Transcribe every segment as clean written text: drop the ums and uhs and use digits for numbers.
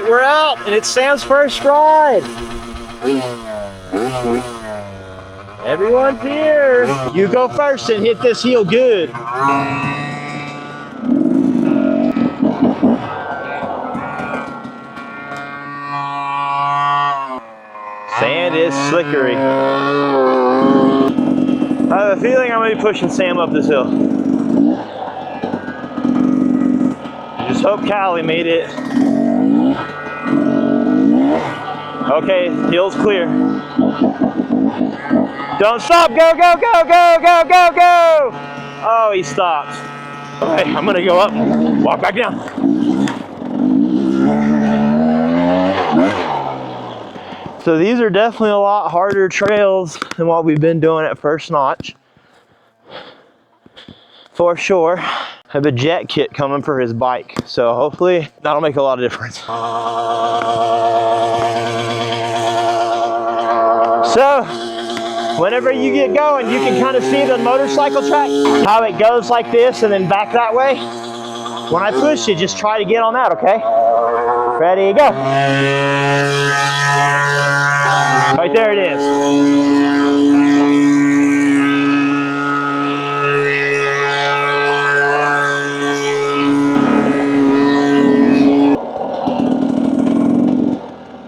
we're out, and it's Sam's first ride. Everyone's here. You go first and hit this heel good. Sand is slickery. I have a feeling I'm going to be pushing Sam up this hill. I just hope Callie made it. Okay, hill's clear. Don't stop, go, go, go, go, go, go, go! Oh, he stopped. Okay, I'm gonna go up and walk back down. So these are definitely a lot harder trails than what we've been doing at First Notch. For sure. I have a jet kit coming for his bike, so hopefully that'll make a lot of difference. So, whenever you get going, you can kind of see the motorcycle track, how it goes like this and then back that way. When I push you, just try to get on that, okay? Ready, go. Right there it is.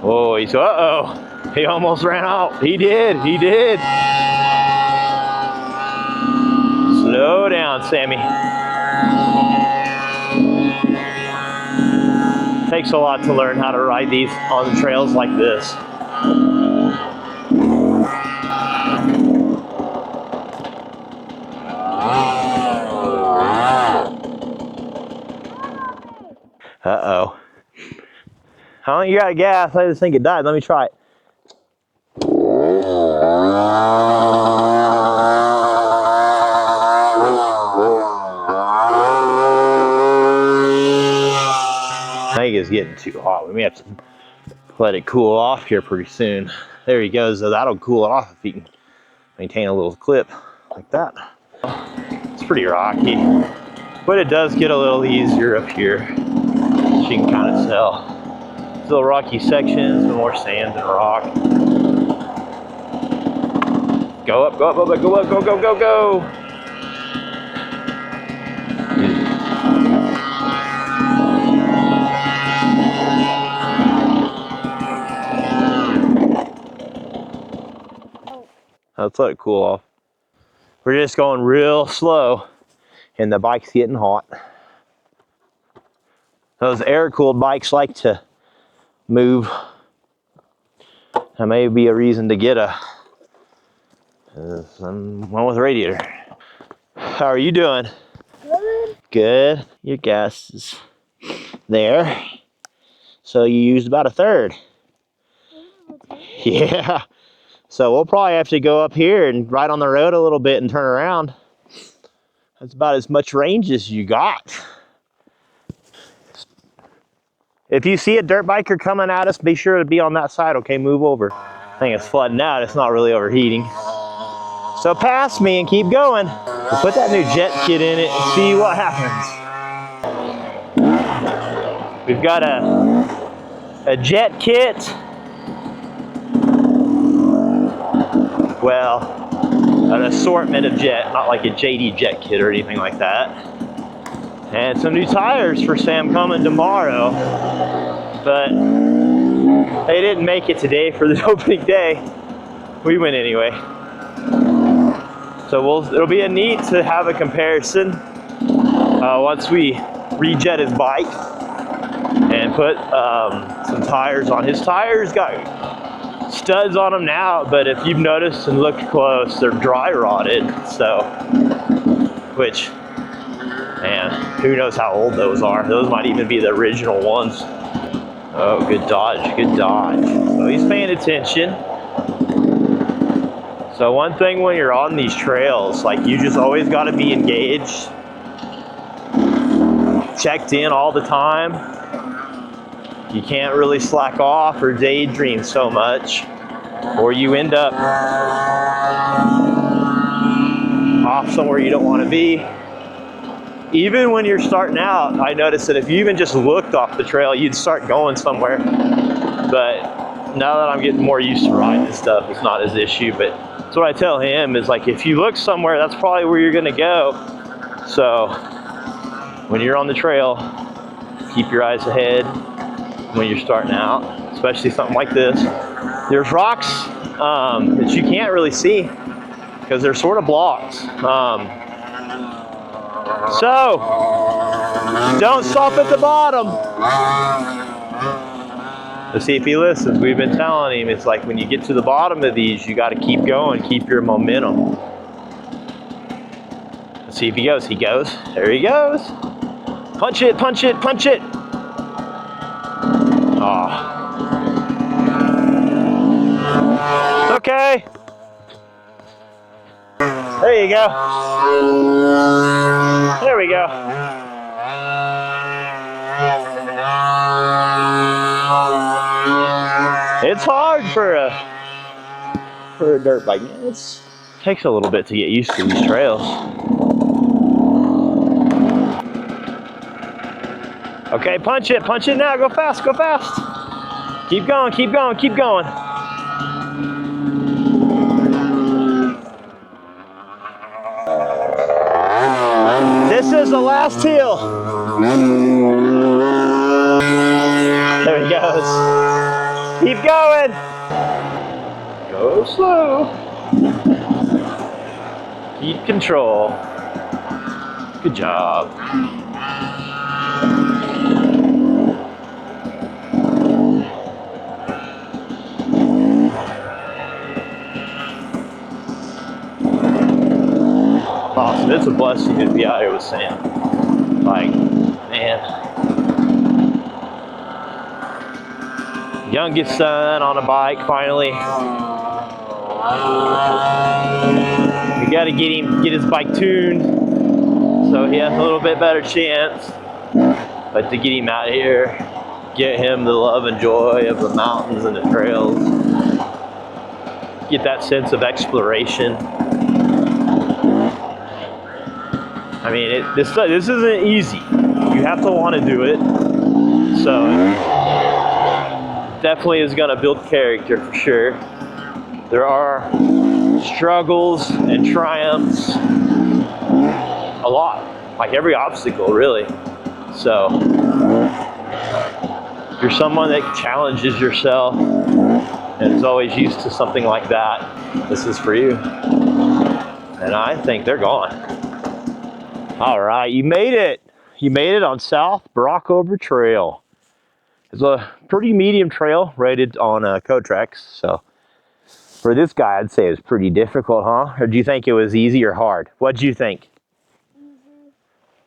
Oh, he's, uh-oh. He almost ran out. He did. Slow down, Sammy. Takes a lot to learn how to ride these on the trails like this. Uh-oh. I don't think you got gas. I just think it died. Let me try it. I think it's getting too hot. We may have to let it cool off here pretty soon. There he goes. So that'll cool it off if he can maintain a little clip like that. It's pretty rocky, but it does get a little easier up here. As you can kind of tell. Still rocky sections, but more sand than rock. Go up, go up, go up, go up, go, go, go, go. Let's let it cool off. We're just going real slow and the bike's getting hot. Those air-cooled bikes like to move. That may be a reason to get one with a radiator. How are you doing? Good. Good. Your gas is there. So you used about a third. Yeah. So we'll probably have to go up here and ride on the road a little bit and turn around. That's about as much range as you got. If you see a dirt biker coming at us, be sure to be on that side, okay? Move over. I think it's flooding out. It's not really overheating. So pass me and keep going. We'll put that new jet kit in it and see what happens. We've got a jet kit. Well, an assortment of jet, not like a JD jet kit or anything like that. And some new tires for Sam coming tomorrow. But they didn't make it today for the opening day. We went anyway. So it'll be a neat to have a comparison once we rejet his bike and put some tires on. His tires got studs on them now, but if you've noticed and looked close, they're dry rotted. So, which, man, who knows how old those are. Those might even be the original ones. Oh, good dodge, good dodge. So he's paying attention. So one thing when you're on these trails, like you just always got to be engaged, checked in all the time. You can't really slack off or daydream so much, or you end up off somewhere you don't want to be. even when you're starting out, I noticed that if you even just looked off the trail, you'd start going somewhere. But now that I'm getting more used to riding and stuff, it's not as issue. But that's what I tell him is like, if you look somewhere, that's probably where you're gonna go. So when you're on the trail, keep your eyes ahead when you're starting out, especially something like this. There's rocks that you can't really see because they're sort of blocks. So don't stop at the bottom. Let's see if he listens. We've been telling him, it's like when you get to the bottom of these, you got to keep going, keep your momentum. Let's see if he goes. He goes. There he goes. Punch it, punch it, punch it. Oh. Okay. There you go. There we go. It's hard for a dirt bike. It takes a little bit to get used to these trails. Okay, punch it now. Go fast, go fast. Keep going, keep going, keep going. This is the last hill. There he goes. Keep going. Go slow. Keep control. Good job. Awesome. It's a blessing to be out here with Sam. Like, man. Youngest son on a bike finally. We got to get his bike tuned so he has a little bit better chance. But to get him out here, get him the love and joy of the mountains and the trails, get that sense of exploration. I mean, this isn't easy. You have to want to do it. So definitely is going to build character for sure. There are struggles and triumphs, a lot, like every obstacle really. So if you're someone that challenges yourself and is always used to something like that, this is for you. And I think they're gone. All right, you made it. You made it on South Brockover Trail. It's a pretty medium trail rated on Cotrax. So for this guy, I'd say it was pretty difficult, huh? Or do you think it was easy or hard? What'd you think? Easy.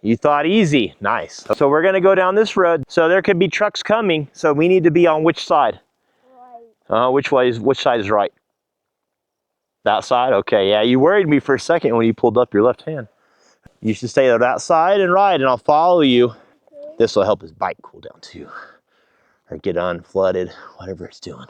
You thought easy. Nice. So we're gonna go down this road. So there could be trucks coming. So we need to be on which side? Right. Which side is right? That side? Okay, yeah, you worried me for a second when you pulled up your left hand. You should stay on that side and ride, and I'll follow you. Okay. This will help his bike cool down too. Or get unflooded, whatever it's doing.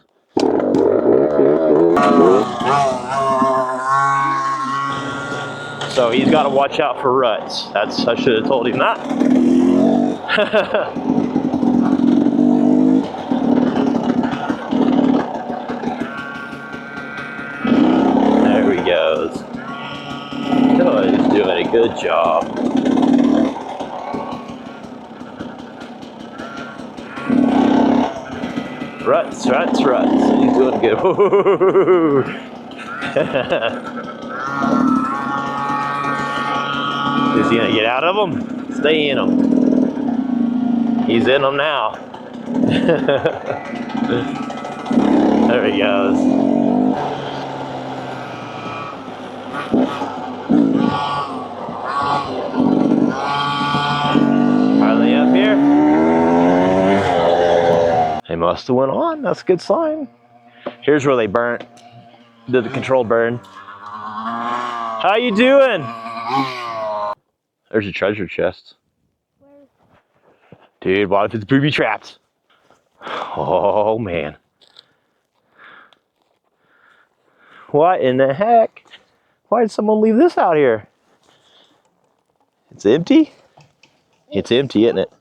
So he's got to watch out for ruts. I should have told him that. There he goes. Oh, he's doing a good job. Ruts, ruts, ruts. He's doing good. Is he gonna get out of them? Stay in them. He's in them now. There he goes. Are they up here? They must have went on. That's a good sign. Here's where they burnt. Did the controlled burn. How you doing? There's a treasure chest. Dude, what if it's booby trapped? Oh man. What in the heck? Why did someone leave this out here? It's empty? It's empty, isn't it?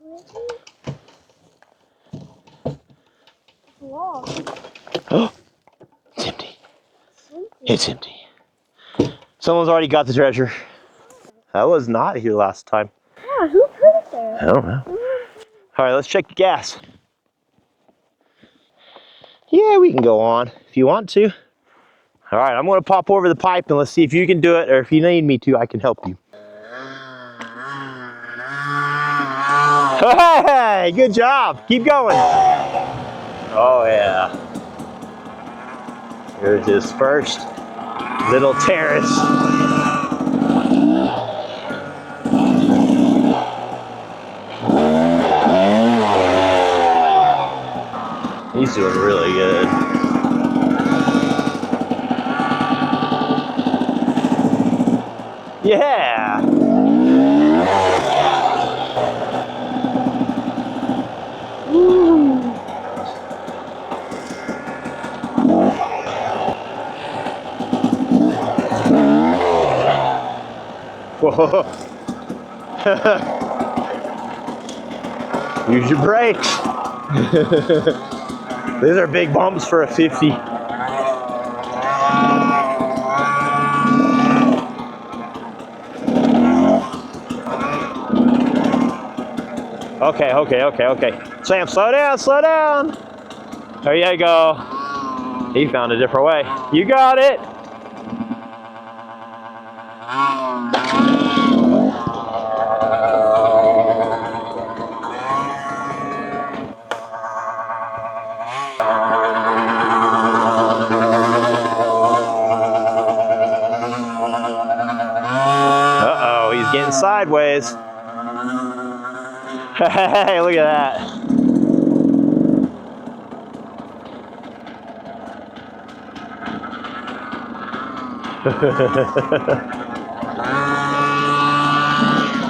Oh, it's empty. It's empty. Someone's already got the treasure. I was not here last time. Yeah, who put it there? I don't know. All right, let's check the gas. Yeah, we can go on if you want to. All right, I'm gonna pop over the pipe and let's see if you can do it, or if you need me to, I can help you. Hey, good job. Keep going. Oh yeah. Here's his first little terrace. He's doing really good. Yeah. Woo. Whoa. Use your brakes. These are big bumps for a 50. Okay. Sam, slow down, slow down. There you go. He found a different way. You got it. Uh-oh, he's getting sideways. Hey, look at that.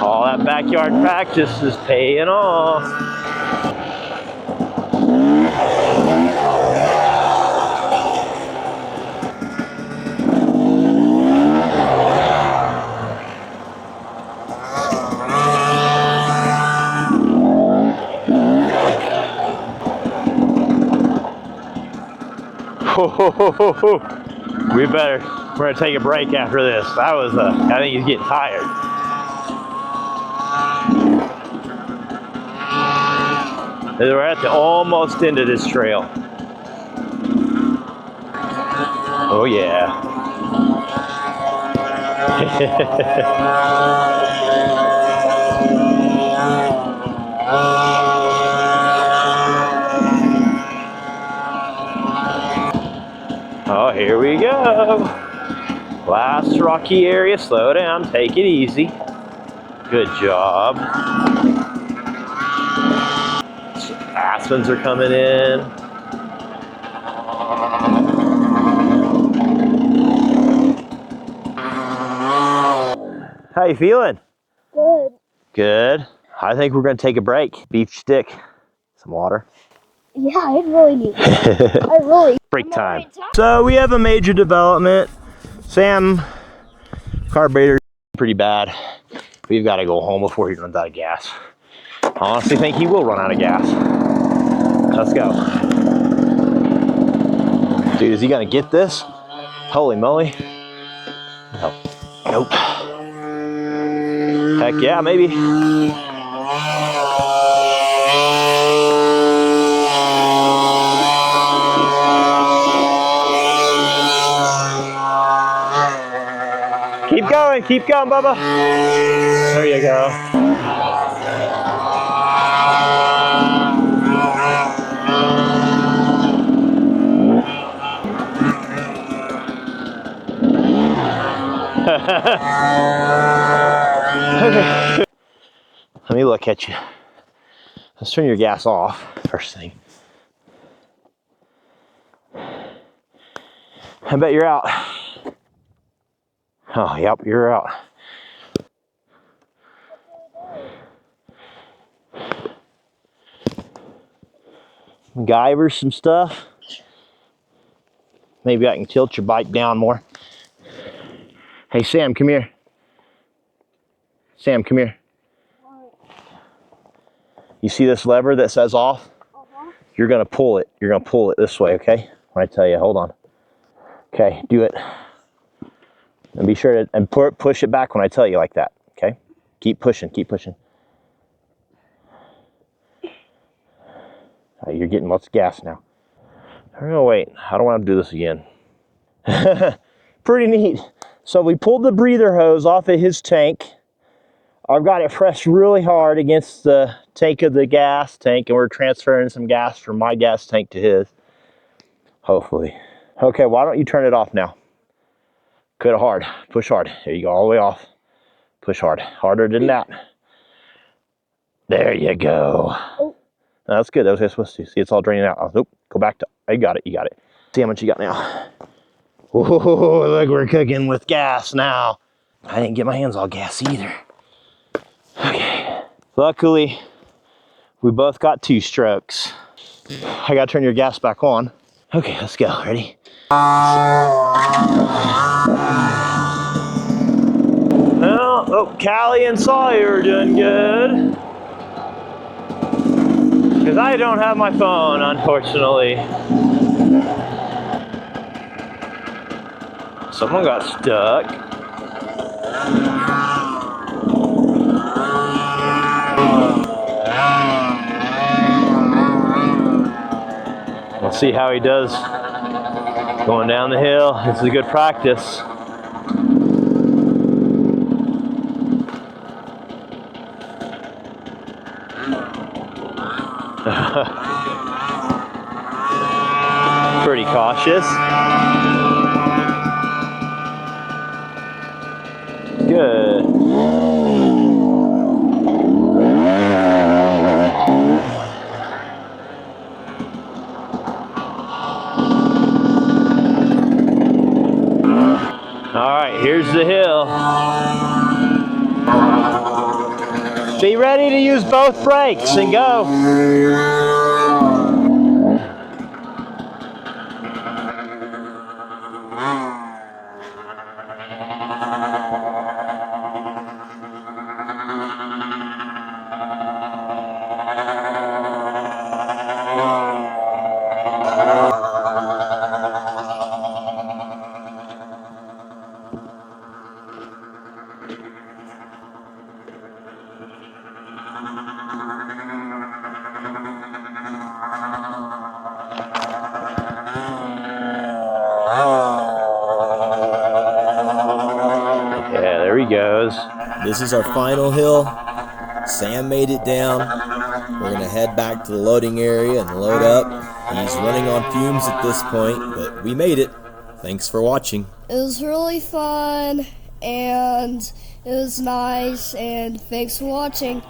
All that backyard practice is paying off. We're gonna take a break after this. That was I think he's getting tired. We're at the almost end of this trail. Oh yeah. Oh, here we go. Last rocky area. Slow down. Take it easy. Good job. Aspens are coming in. How you feeling? Good. Good. I think we're going to take a break. Beef stick. Some water. Yeah, I really need it. I really. Break time. So we have a major development. Sam, carburetor's pretty bad. We've got to go home before he runs out of gas. I honestly think he will run out of gas. Let's go. Dude, is he gonna get this? Holy moly. No. Nope. Heck yeah, maybe. Keep going, Bubba. There you go. Okay. Let me look at you. Let's turn your gas off first thing. I bet you're out. Oh, yep, you're out. McGyver some stuff. Maybe I can tilt your bike down more. Hey, Sam, come here. Sam, come here. You see this lever that says off? You're gonna pull it. You're gonna pull it this way, okay? When I tell you, hold on. Okay, do it. And be sure to push it back when I tell you like that, okay? Keep pushing, keep pushing. All right, you're getting lots of gas now. Oh, wait, I don't want to do this again. Pretty neat. So we pulled the breather hose off of his tank. I've got it pressed really hard against the tank of the gas tank, and we're transferring some gas from my gas tank to his, hopefully. Okay, why don't you turn it off now? Good, hard, push hard. There you go, all the way off. Push hard, harder than that. There you go. Oh. No, that's good, that was what I was supposed to. See, it's all draining out. Oh, nope, go back to, you got it, you got it. See how much you got now. Oh, look, we're cooking with gas now. I didn't get my hands all gassy either. Okay, luckily, we both got 2 strokes. I gotta turn your gas back on. Okay, let's go, ready? Well, oh, Callie and Sawyer are doing good. Because I don't have my phone, unfortunately. Someone got stuck. Let's see how he does going down the hill. This is a good practice. Pretty cautious. Good. All right, here's the hill. Be ready to use both brakes and go. Yeah, there he goes. This is our final hill. Sam made it down. We're gonna head back to the loading area and load up. He's running on fumes at this point, but we made it. Thanks for watching. It was really fun, and it was nice, and thanks for watching.